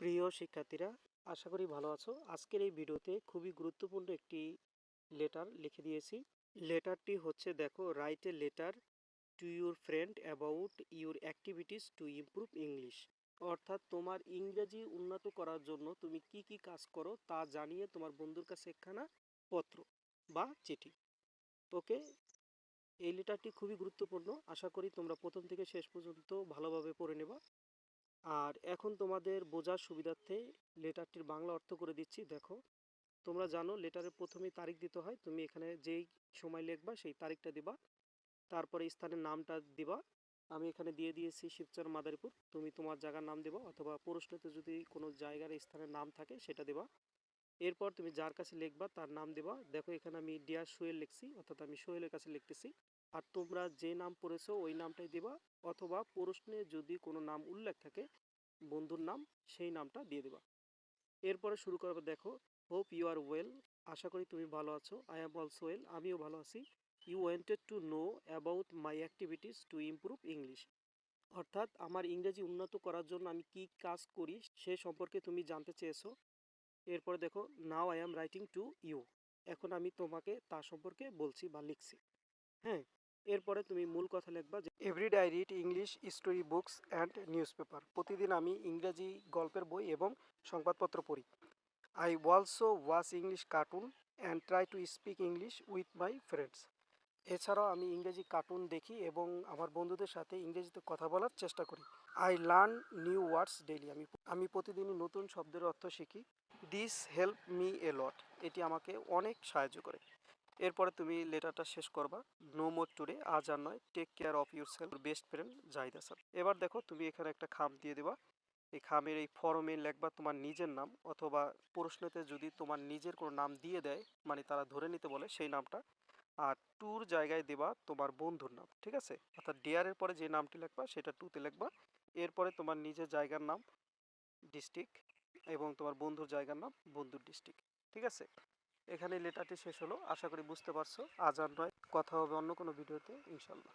প্রিয় শিক্ষার্থীরা, আশা করি ভালো আছো। আজকের এই ভিডিওতে খুবই গুরুত্বপূর্ণ একটি লেটার লিখে দিয়েছি। লেটারটি হচ্ছে, দেখো, write a letter to your friend about your activities to improve English. অর্থাৎ তোমার ইংরেজি উন্নত করার জন্য তুমি কি কি কাজ করো তা জানিয়ে তোমার বন্ধুর কাছে একখানা পত্র বা চিঠি। ওকে, এই লেটারটি খুবই গুরুত্বপূর্ণ। আশা করি তোমরা প্রথম থেকে শেষ পর্যন্ত ভালোভাবে পড়ে নেবা। আর এখন তোমাদের বোঝার সুবিধার্থে লেটারটির বাংলা অর্থ করে দিচ্ছি। দেখো, তোমরা জানো লেটারের প্রথমেই তারিখ দিতে হয়। তুমি এখানে যেই সময় লিখবা সেই তারিখটা দিবা, তারপরে স্থানের নামটা দিবা। আমি এখানে দিয়ে দিয়েছি শিবচর মাদারীপুর। তুমি তোমার জায়গার নাম দিবা, অথবা প্রশ্নতে যদি কোনো জায়গার স্থানের নাম থাকে সেটা দিবা। এরপর তুমি যার কাছে লিখবা তার নাম দিবা। দেখো, এখানে আমি ডিয়ার সোহেল লিখছি, অর্থাৎ আমি সোহেলের কাছে লিখতেছি। আর তোমরা যে নাম পড়েছো ওই নামটাই দিবা, অথবা প্রশ্নে যদি কোনো নাম উল্লেখ থাকে বন্ধুর নাম, সেই নামটা দিয়ে দেবা। এরপরে শুরু করবে। দেখো, হোপ ইউ আর ওয়েল, আশা করি তুমি ভালো আছো। আই এম অলসো ওয়েল, আমিও ভালো আছি। You wanted to know about my activities to improve English, অর্থাৎ আমার ইংরেজি উন্নত করার জন্য আমি কি কাজ করি সে সম্পর্কে তুমি জানতে চেয়েছো। এরপরে দেখো, now I am writing to you, এখন আমি তোমাকে তা সম্পর্কে বলছি বা লিখছি। হ্যাঁ, এরপরে তুমি মূল কথা লিখবা যে everyday I read English story books and newspaper, প্রতিদিন আমি ইংরেজি গল্পের বই এবং সংবাদপত্র পড়ি। I also watch English cartoon and try to speak English with my friends. এছাড়াও আমি ইংরেজি কার্টুন দেখি এবং আমার বন্ধুদের সাথে ইংরেজিতে কথা বলার চেষ্টা করি। I learn new words daily, আমি প্রতিদিনই নতুন শব্দের অর্থ শিখি। দিস হেল্প মি এ লট, এটি আমাকে অনেক সাহায্য করে। এরপরে তুমি লেটারটা শেষ করবা, নো মোর টুডে, আজ আর নয়, take care of yourself, best friend Zahid Hasan. এবার দেখো, তুমি এখানে একটা খাম দিয়ে দেবা। এই খামের এই ফরমে লিখবা তোমার নিজের নাম, অথবা প্রশ্নতে যদি তোমার নিজের কোনো নাম দিয়ে দেয়, মানে তারা ধরে নিতে বলে, সেই নামটা। আর টুর জায়গায় দেবা তোমার বন্ধুর নাম, ঠিক আছে? অর্থাৎ ডিয়ারের পরে যে নামটি লিখবা সেটা টুতে লিখবা। এরপরে তোমার নিজের জায়গার নাম, ডিস্ট্রিক্ট, এবং তোমার বন্ধুর জায়গার নাম, বন্ধুর ডিস্ট্রিক্ট, ঠিক আছে? এখানে লেটারটি শেষ হলো। আশা করি বুঝতে পারছো। আজ আর নয়, কথা হবে অন্য কোনো ভিডিওতে, ইনশাল্লাহ।